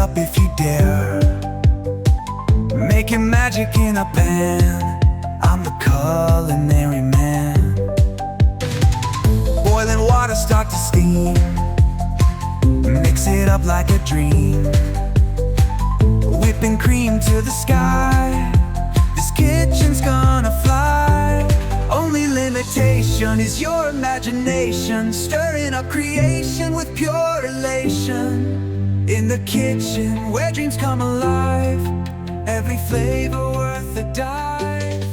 up if you dare. Making magic in a pan, I'm the culinary man. Boiling water start to steam, mix it up like a dream. Whipping cream to the sky, this kitchen's gonna fly. Only limitation is your imagination, stirring up creation with pure elation. In the kitchen where dreams come alive, every flavor worth a dive.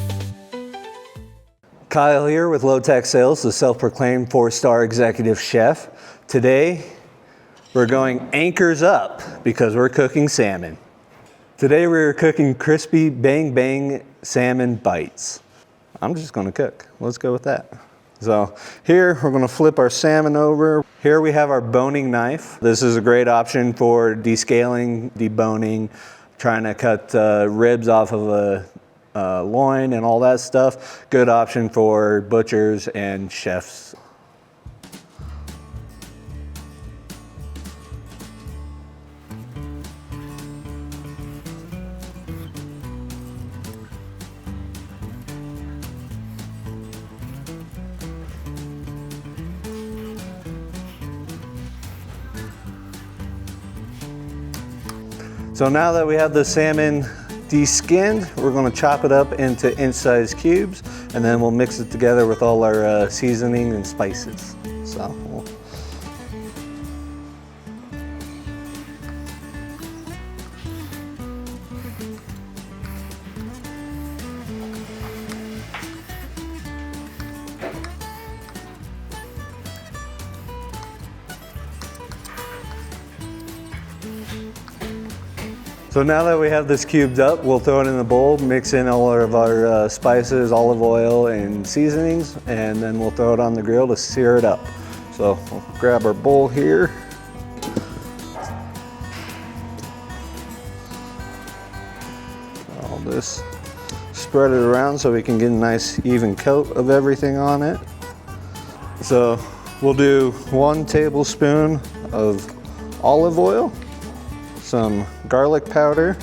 Kyle here with Low Tech Sales, the self-proclaimed 4-star executive chef. Today, we're going anchors up because we're cooking salmon. Today we're cooking crispy Bang-Bang Salmon Bites. I'm just gonna cook. Let's go with that. So here we're gonna flip our salmon over. Here we have our boning knife. This is a great option for descaling, deboning, trying to cut ribs off of a loin and all that stuff. Good option for butchers and chefs. So now that we have the salmon de-skinned, we're going to chop it up into inch-sized cubes, and then we'll mix it together with all our seasoning and spices. So now that we have this cubed up, we'll throw it in the bowl, mix in all of our spices, olive oil, and seasonings, and then we'll throw it on the grill to sear it up. So we'll grab our bowl here. I'll just spread it around so we can get a nice even coat of everything on it. So we'll do 1 tablespoon of olive oil, some garlic powder,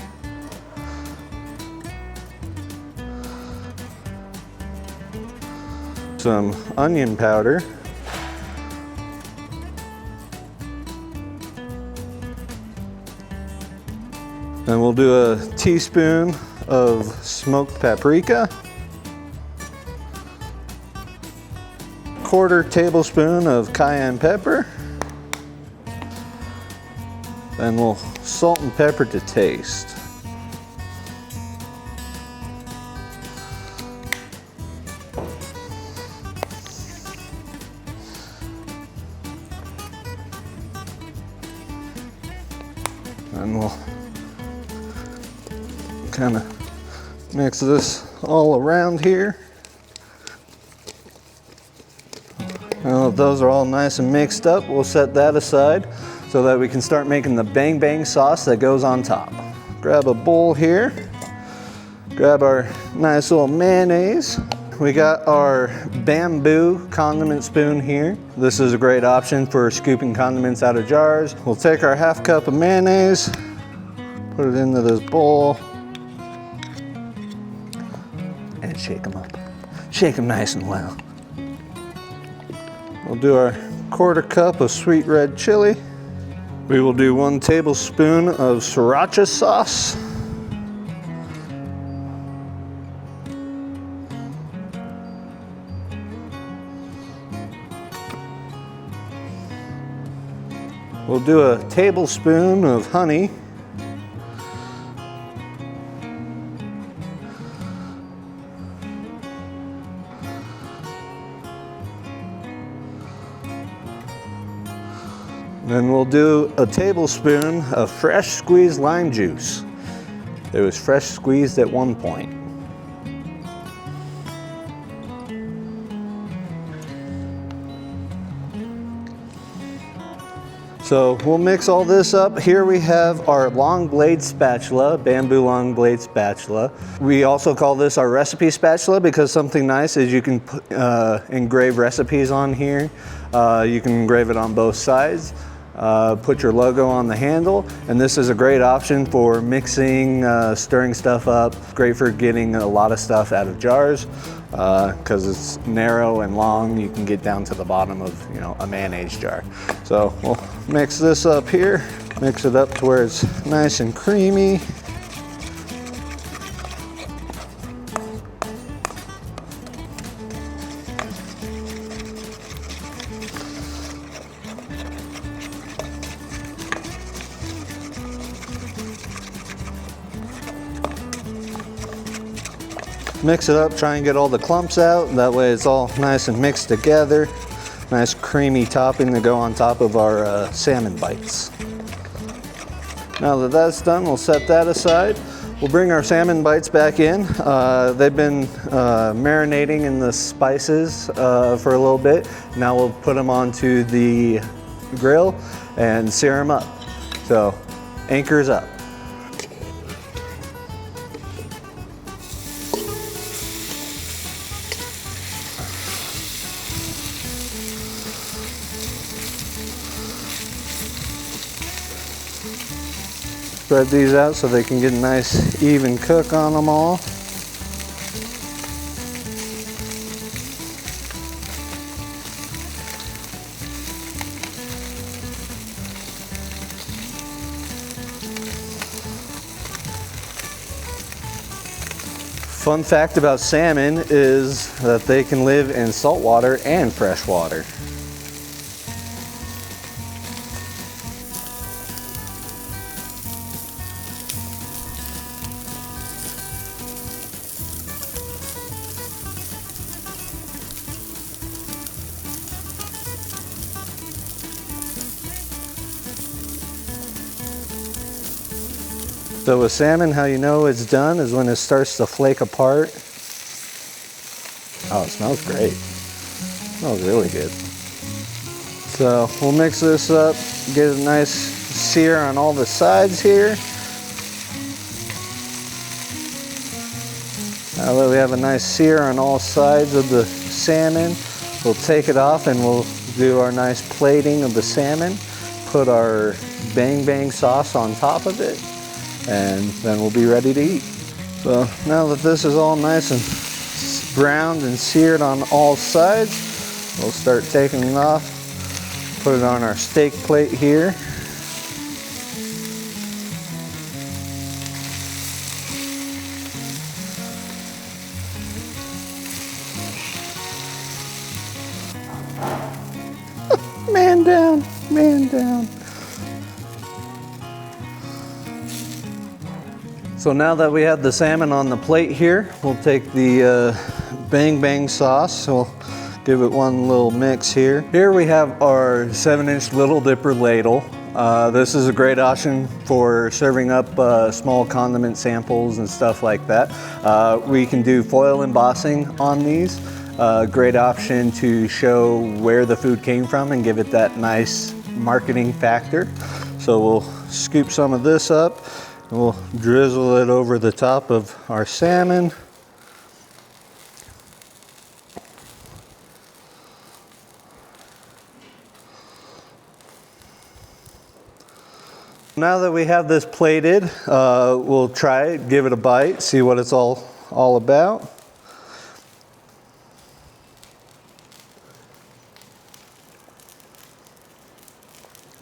some onion powder, then we'll do a teaspoon of smoked paprika, 1/4 tablespoon of cayenne pepper, then we'll salt and pepper to taste. And we'll kind of mix this all around here. Now that those are all nice and mixed up, we'll set that aside so that we can start making the Bang-Bang sauce that goes on top. Grab a bowl here, grab our nice little mayonnaise. We got our bamboo condiment spoon here. This is a great option for scooping condiments out of jars. We'll take our 1/2 cup of mayonnaise, put it into this bowl, and shake them up. Shake them nice and well. We'll do our 1/4 cup of sweet red chili. We will do 1 tablespoon of sriracha sauce. We'll do a tablespoon of honey. Then we'll do a tablespoon of fresh squeezed lime juice. It was fresh squeezed at one point. So we'll mix all this up. Here we have our long blade spatula, bamboo long blade spatula. We also call this our recipe spatula because something nice is you can engrave recipes on here. You can engrave it on both sides. put your logo on the handle, and this is a great option for mixing, stirring stuff up. Great for getting a lot of stuff out of jars because it's narrow and long. You can get down to the bottom of, you know, a mayonnaise jar. So we'll mix this up here, mix it up to where it's nice and creamy. Mix it up, try and get all the clumps out. That way it's all nice and mixed together. Nice creamy topping to go on top of our salmon bites. Now that that's done, we'll set that aside. We'll bring our salmon bites back in. They've been marinating in the spices for a little bit. Now we'll put them onto the grill and sear them up. So, anchors up. Spread these out so they can get a nice even cook on them all. Fun fact about salmon is that they can live in salt water and fresh water. So with salmon, how you know it's done is when it starts to flake apart. Oh, it smells great. It smells really good. So we'll mix this up, get a nice sear on all the sides here. Now that we have a nice sear on all sides of the salmon, we'll take it off and we'll do our nice plating of the salmon, put our Bang-Bang sauce on top of it, and then we'll be ready to eat. So now that this is all nice and browned and seared on all sides, we'll start taking it off, put it on our steak plate here. Man down, man down. So now that we have the salmon on the plate here, we'll take the Bang-Bang sauce. We'll give it one little mix here. Here we have our 7-inch Little Dipper ladle. This is a great option for serving up small condiment samples and stuff like that. We can do foil embossing on these. Great option to show where the food came from and give it that nice marketing factor. So we'll scoop some of this up. We'll drizzle it over the top of our salmon. Now that we have this plated, we'll try it, give it a bite, see what it's all about.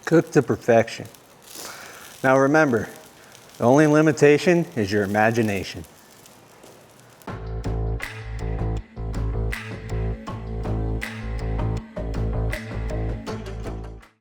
Cooked to perfection. Now remember, the only limitation is your imagination.